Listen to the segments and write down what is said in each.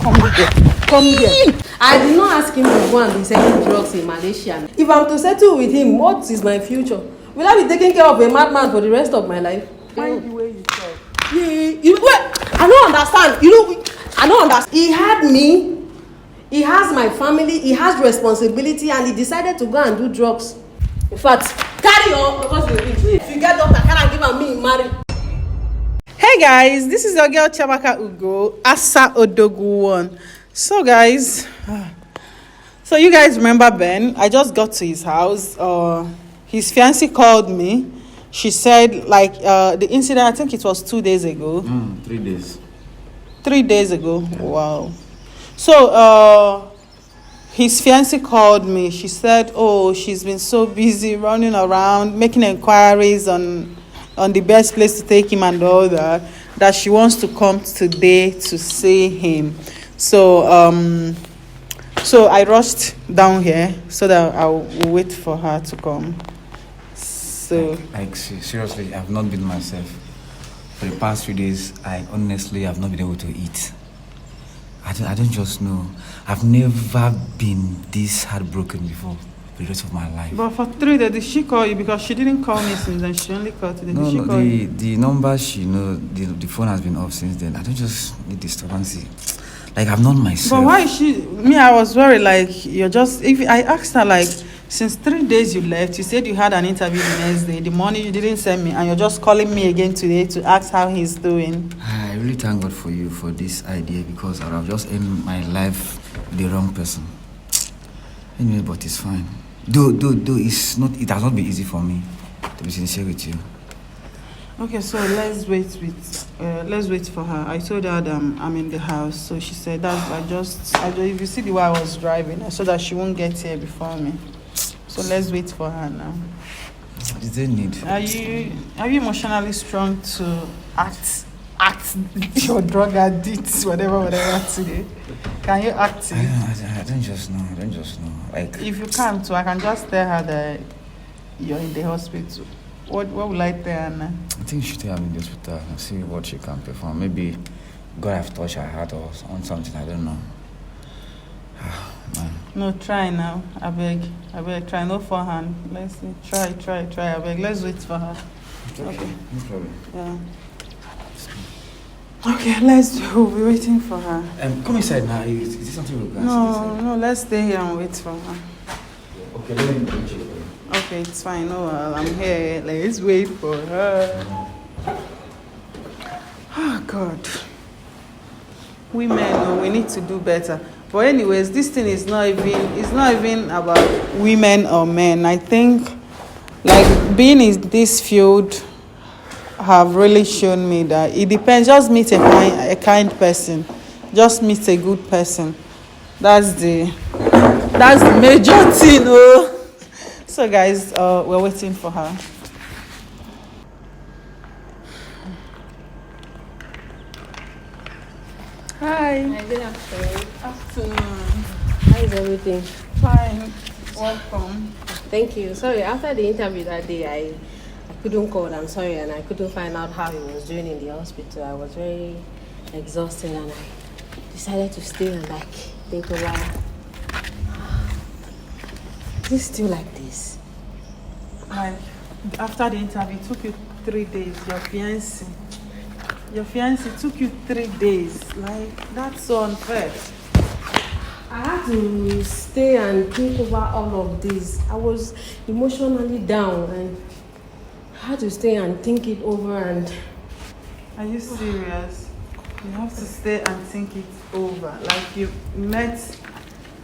Come here. Come here. I did not ask him to go and be selling drugs in Malaysia. If I'm to settle with him, what is my future? Will I be taking care of a madman for the rest of my life? Mind the way you talk. I don't understand. I don't understand. He had me. He has my family. He has responsibility, and he decided to go and do drugs. In fact, carry on because if you get doctor, can I give him me marry? Hey guys, this is your girl Chamaka Ugo, Asa Odogu one. So guys, so you guys remember Ben? I just got to his house. His fiancé called me. She said like the incident, I think it was 2 days ago. 3 days. 3 days ago. Wow. So his fiancé called me. She said, oh, she's been so busy running around making inquiries on the best place to take him and all that she wants to come today to see him. So so I rushed down here so that I'll wait for her to come. So like seriously, I've not been myself for the past 3 days. I honestly have not been able to eat. I don't just know. I've never been this heartbroken before for the rest of my life. But for 3 days, did she call you? Because she didn't call me since then. She only called today. No, Did she call you? the number she the phone has been off since then. I don't just need disturbance. Like I'm not myself. But why is she? Me, I was worried. Like you're just. If I asked her, like since 3 days you left, you said you had an interview the next day. The morning you didn't send me, and you're just calling me again today to ask how he's doing. I really thank God for you for this idea because I would have just ended my life with the wrong person. Anyway, but it's fine. Though it's not. It has not been easy for me to be sincere with you. Okay, so let's wait for her. I told her that I'm in the house, so she said that I just if you see the way I was driving, so that she won't get here before me. So let's wait for her now. Is there need? Are you emotionally strong to act your drug addict, whatever today? Can you act it? I don't just know. Like If you can't, so I can just tell her that you're in the hospital. What will I tell her now? I think she should take her in the hospital and see what she can perform. Maybe God have touched her heart or on something. I don't know. Man. No, try now. I beg, try. No forehand. Let's see. Try. I beg. Let's wait for her. Okay. No problem. Yeah. Okay, we'll be waiting for her. Come inside now. Is this something we can see? No, let's stay here and wait for her. Okay, let me check for you. Okay, it's fine. No, I'm here. Let's wait for her. Oh, God. Women, we need to do better. But anyways, this thing is not even about women or men. I think, like, being in this field have really shown me that it depends. Just meet a kind person. Just meet a good person. That's the major thing. Oh. So guys, we're waiting for her. Hi. Hi, good afternoon. Afternoon. How is everything? Fine. Welcome. Thank you. Sorry, after the interview that day, I couldn't call. I'm sorry, and I couldn't find out how he was doing in the hospital. I was very exhausted, and I decided to stay and think a while. Is it still like this? Like, after the interview, it took you 3 days. Your fiancé took you 3 days. Like, that's so unfair. I had to stay and think over all of this. I was emotionally down, and I had to stay and think it over. And Are you serious? You have to stay and think it over. Like you met,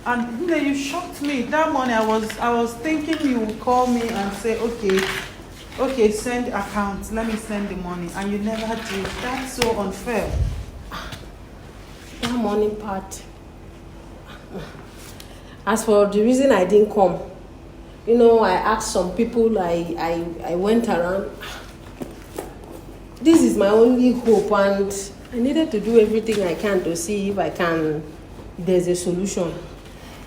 and you shocked me that morning. I was thinking you would call me and say, okay, send account. Let me send the money, and you never did. That's so unfair. that morning part. As for the reason I didn't come, I asked some people. I went around. This is my only hope, and I needed to do everything I can to see if there's a solution.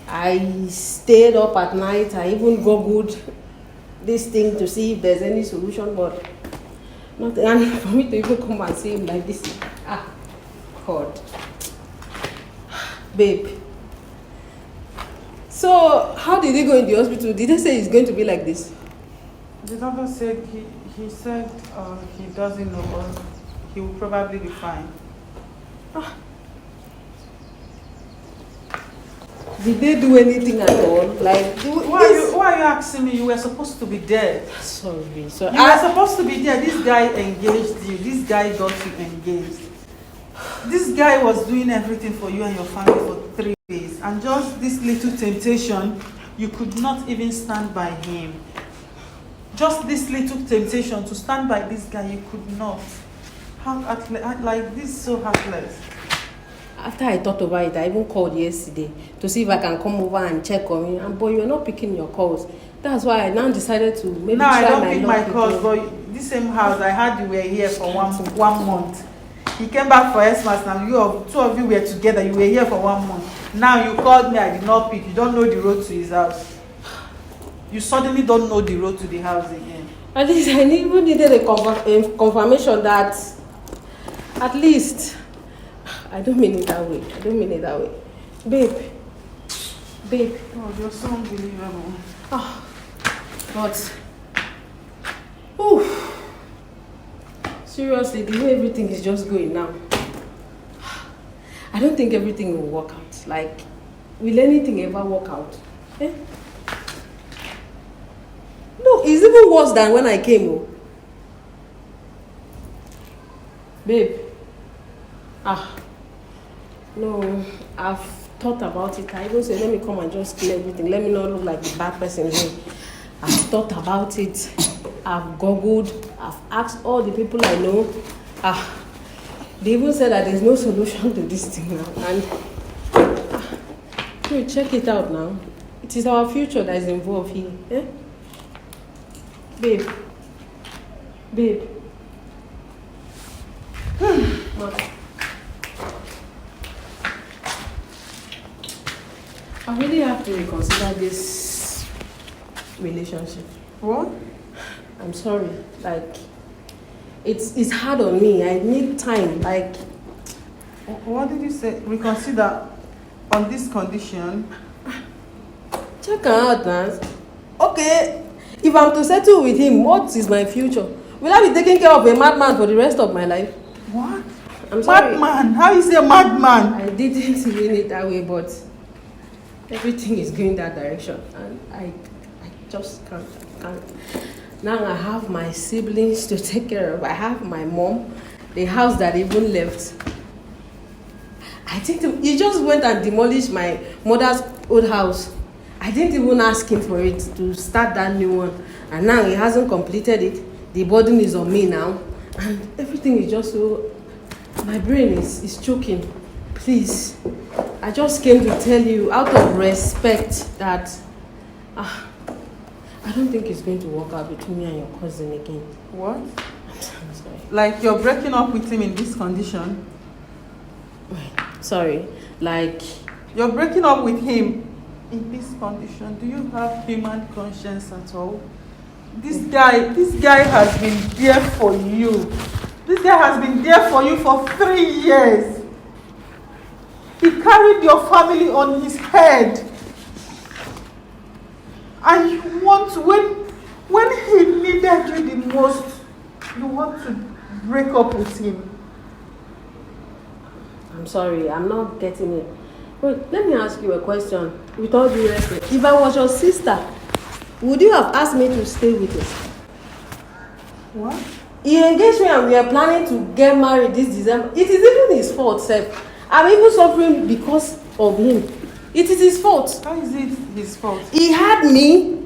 I stayed up at night. I even googled this thing to see if there's any solution, but nothing. And for me to even come and see him like this, God. Babe. So, how did he go in the hospital? Did they say it's going to be like this? The doctor said he said he doesn't know, but he will probably be fine. Did they do anything at all? Like, why are you asking me? You were supposed to be dead. Sorry. So You were supposed to be there. This guy engaged you. This guy got you engaged. This guy was doing everything for you and your family for 3 days. And just this little temptation, you could not even stand by him. Just this little temptation to stand by this guy, you could not. Like this, so heartless. After I thought about it, I even called yesterday to see if I can come over and check on you. But you're not picking your calls. That's why I now decided to maybe try I my don't pick my calls, but this same house, I heard you were here for one month. He came back for Xmas and two of you were together. You were here for 1 month. Now you called me, I did not pick. You don't know the road to his house. You suddenly don't know the road to the house again. At least I even needed a confirmation that at least... I don't mean it that way. Babe. Oh, you're so unbelievable. But... Oof. Seriously, the way everything is just going now, I don't think everything will work out. Like, will anything ever work out? Eh? No, it's even worse than when I came. Oh. Babe. No, I've thought about it. I even said, let me come and just clear everything. Let me not look like the bad person here. I've thought about it. I've googled. I've asked all the people I know. They even said that there's no solution to this thing now. And check it out now. It is our future that is involved here. Eh? Babe. I really have to reconsider this relationship. What? I'm sorry. Like, it's hard on me. I need time. Like, what did you say? Reconsider on this condition? Check her out, man. Okay, if I'm to settle with him, what is my future? Will I be taking care of a madman for the rest of my life? What? I'm sorry. Madman? How is he a madman? I didn't mean it that way, but everything is going that direction, and I just can't. Now I have my siblings to take care of. I have my mom, the house that even left. I think he just went and demolished my mother's old house. I didn't even ask him for it to start that new one, and now he hasn't completed it. The burden is on me now, and everything is just so. My brain is choking. Please, I just came to tell you out of respect that I don't think it's going to work out between me and your cousin again. What? I'm sorry. Like you're breaking up with him in this condition? Sorry, like... You're breaking up with him in this condition. Do you have human conscience at all? This guy has been there for you. This guy has been there for you for 3 years. He carried your family on his head. And you want to, when he needed you the most, you want to break up with him. I'm sorry, I'm not getting it. Wait, let me ask you a question. With all due respect, if I was your sister, would you have asked me to stay with you? What? He engaged me and we are planning to get married this December. It is even his fault, sir. I'm even suffering because of him. It is his fault. How is it his fault? He had me,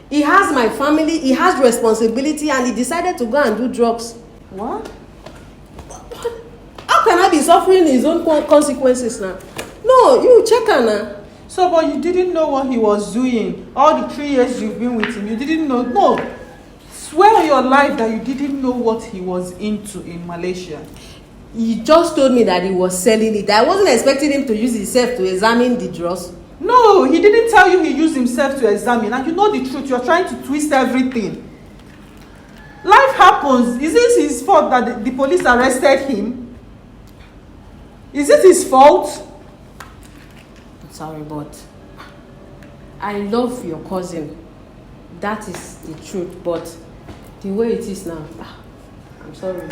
he has my family, he has responsibility, and he decided to go and do drugs. What? How can I be suffering his own consequences now? No, you check her now. So, but you didn't know what he was doing. All the 3 years you've been with him, you didn't know. No. Swear on your life that you didn't know what he was into in Malaysia. He just told me that he was selling it. I wasn't expecting him to use himself to examine the drugs. No, he didn't tell you he used himself to examine. And you know the truth. You're trying to twist everything. Life happens. Is it his fault that the police arrested him? Is it his fault? sorry, but I love your cousin. That is the truth, but the way it is now, I'm sorry.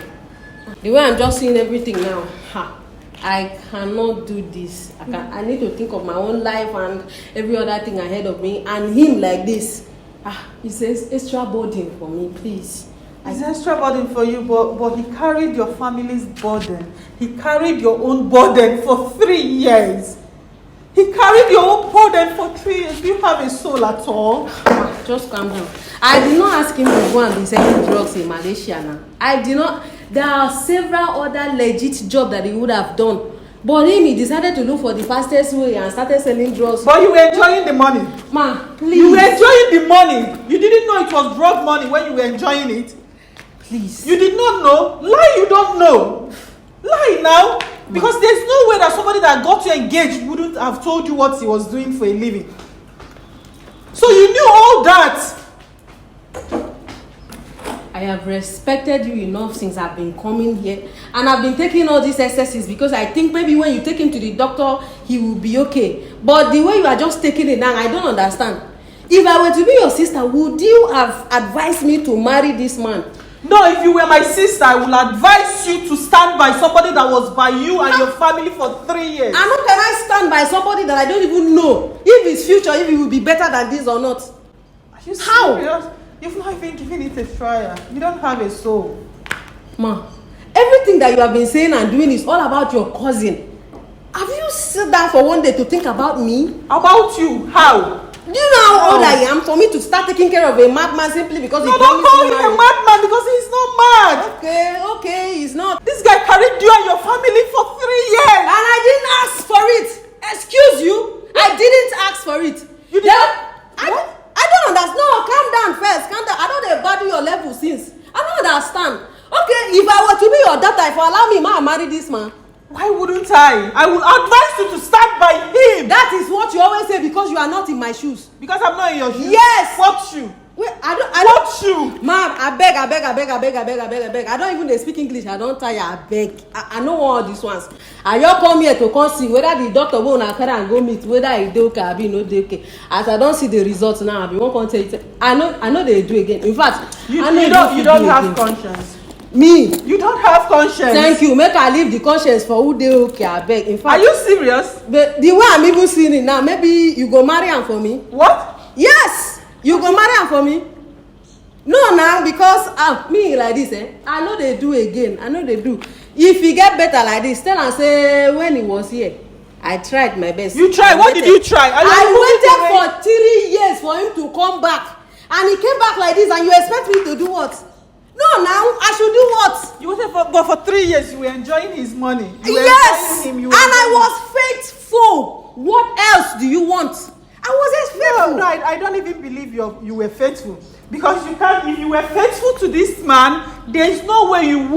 The way I'm just seeing everything now, I cannot do this. I need to think of my own life and every other thing ahead of me, and him like this. It's an extra burden for me, please. It's an extra burden for you, but he carried your family's burden. He carried your own burden for 3 years. He carried your own burden for 3 years. Do you have a soul at all? Just calm down. I did not ask him to go and be selling drugs in Malaysia now. I did not. There are several other legit jobs that he would have done. But he decided to look for the fastest way and started selling drugs. But you were enjoying the money. Ma, please. You were enjoying the money. You didn't know it was drug money when you were enjoying it. Please. You did not know. Lie, you don't know. Lie now. Because there's no way that somebody that got you engaged wouldn't have told you what he was doing for a living. So you knew all that. I have respected you enough since I've been coming here, and I've been taking all these excesses because I think maybe when you take him to the doctor, he will be okay. But the way you are just taking it now, I don't understand. If I were to be your sister, would you have advised me to marry this man? No, if you were my sister, I would advise you to stand by somebody that was by you and your family for 3 years. And how can I stand by somebody that I don't even know if his future, if it will be better than this or not? Are you serious? How? You've not even given it a try. You don't have a soul. Ma, everything that you have been saying and doing is all about your cousin. Have you sat down for one day to think about me? About you? How? Do you know how old I am for me to start taking care of a madman simply because he don't call him a madman because he's not mad. Okay, he's not. This guy carried you and your family for 3 years. And I didn't ask for it. Excuse you? I didn't ask for it. You did not? I don't understand. No, calm down first. Calm down. I don't battle your level since. I don't understand. Okay, if I were to be your daughter, if you allow me, ma, marry this man. Why wouldn't I? I would advise you to stand by him. That is what you always say because you are not in my shoes. Because I'm not in your shoes? Yes. What shoe? Wait, What shoe? Ma'am, I beg. I don't even speak English. I don't tire. I beg. I know all these ones. And you come here to come see whether the doctor go na carry and go meet whether he dey okay abi no dey okay. As I don't see the results now, I be won't come tell you. I know they do again. In fact, you don't have conscience. Me? You don't have conscience. Thank you. Make I leave the conscience for who dey okay. I beg. In fact, are you serious? The way I'm even seeing it now, maybe you go marry am for me. What? Yes. You go marry am for me? No, now because me like this, I know they do again. I know they do. If he get better like this, tell am say when he was here, I tried my best. You tried? What did you try? I waited for 3 years for him to come back, and he came back like this, and you expect me to do what? No, now I should do what? You waited for 3 years. You were enjoying his money. Yes, and I was faithful. What else do you want? I was faithful. No, I don't even believe you were faithful. Because you can't. If you were faithful to this man, there is no way you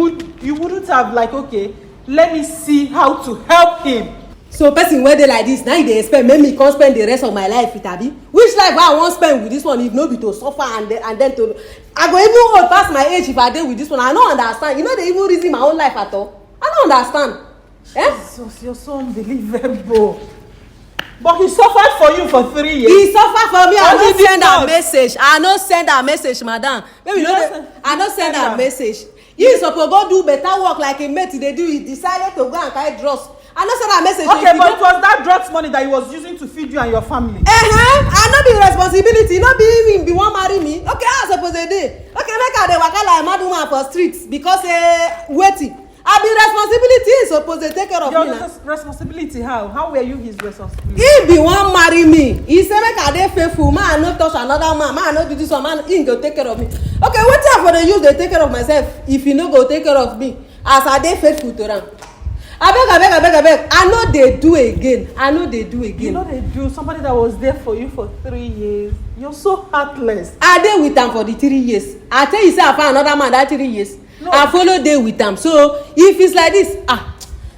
wouldn't have like, okay, let me see how to help him. So person wey dey like this, now they expect make me come spend the rest of my life with abi? Which life I wan spend with this one if no be to suffer and then to I go even old pass my age if I dey with this one. I no understand. You know they even reason my own life at all. I no understand. Jesus, you're so unbelievable. But he suffered for you for 3 years. He suffered for me. I no send a message. I no send a message, madam. Maybe I no send a message. You suppose go do better work like a mate dey do. He decided to go and carry drugs. I no send a message. Okay, but it was that drugs money that he was using to feed you and your family. I no be responsibility. No be him be wan marry me. Okay, how I suppose dey dey? Okay, make I dey waka like mad woman for streets because wetin? I be responsibility. He suppose dey take care of me now. Responsibility how? How were you his responsibility? He be wan marry me. He say make I dey faithful. Man, I no touch another man. Man, I no do this one. Man, he go take care of me. Okay, wetin I for dey use dey take care of myself if he no go take care of me as I dey faithful to am? Abeg. I know they do again. You know they do. Somebody that was there for you for 3 years. You're so heartless. I dey with am for the 3 years. I tell you say I find another man that 3 years. No. I follow dey with am. So if it's like this,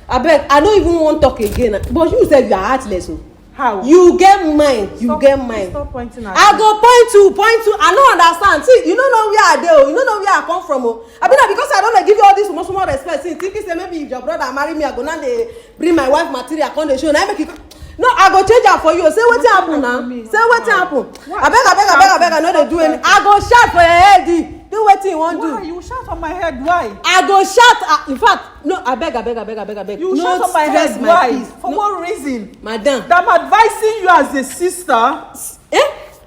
abeg, I don't even want talk again. But you said you are heartless. So. How? You get mine. Stop pointing at I go point to. I don't understand. See, you don't know where I dey. You don't know where I come from. I mean, because I don't give you all this small respect. See, thinking say maybe if your brother marry me, I go now they bring my wife material. I can't show. Now make it. No, I go change am for you. Say wetin happen now. Say wetin happen. Abeg, I no dey do any. I go shout for your head. Do wetin you wan do. Why? You shout on my head. Why? I go shout. In fact, no, abeg. You no shout on my stress head. my Why? peace. For no. what reason? Madam. I'm advising you as a sister.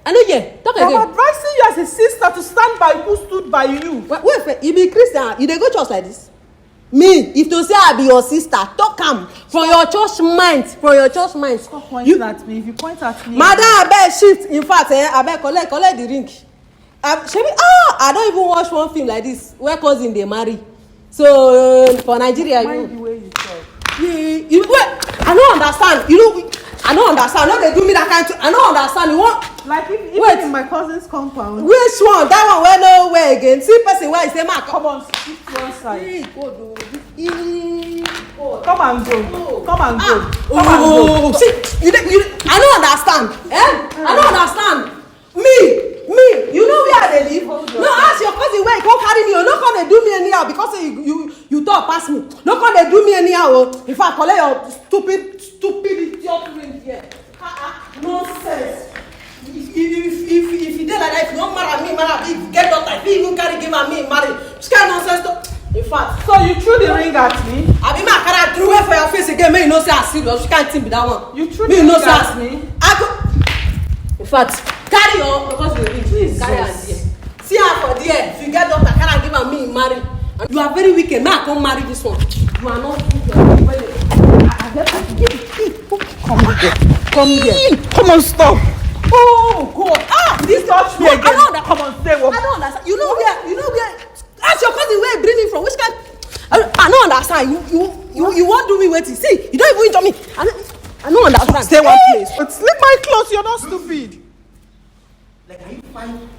I no hear. Talk I'm again. advising you as a sister to stand by who stood by you. Wait, you be Christian. You dey go church like this? Me, if to say I be your sister, talk am from your church mind. Stop pointing at me. If you point at me. Madam, abeg shift. In fact, abeg collect the ring. Shebi, I don even watch one film like this where cousin dey marry. So for Nigeria, Mind the way you talk. you wait. I no understand. I no understand. No dey do me that kind of. I no understand. You want. Like if Wait. in my cousin's compound. Which one? That one wey no wear again. See person wey say ma Come on, sit to one side. God. Come and go. Come and go. Come Oh, and go. see, I don't understand. I don't understand. Me, you know where I dey live? No, ask your cousin where he come carry me. You no come dey do me anyhow because say you talk pass me. No come dey do me anyhow. In fact, collect your stupid idiot ring here. Nonsense. If you dey like that, if you wan marry me, if you get daughter, if you even carry give am me marry. This kind of nonsense talk. In fact. So you threw the ring at me? I be my carry throw away for your face again. Make you know say I serious. You can't think be that one. You threw the ring at me? I go. In fact, carry on because you rich. Please carry am there. See her for there. If you get daughter, carry give am me marry. You are very wicked. May I come marry this one? You are not good. Come here. Come on, stop. Oh God! This touch me again. I don't understand. Come on, say what? I don't understand. You know where? Ask your cousin where he bring me from. Which kind? I don't understand. You won't do me waiting. See, you don't even injure me. I don't understand. Stay one place. But leave my clothes. You're not stupid. Like, are you fine?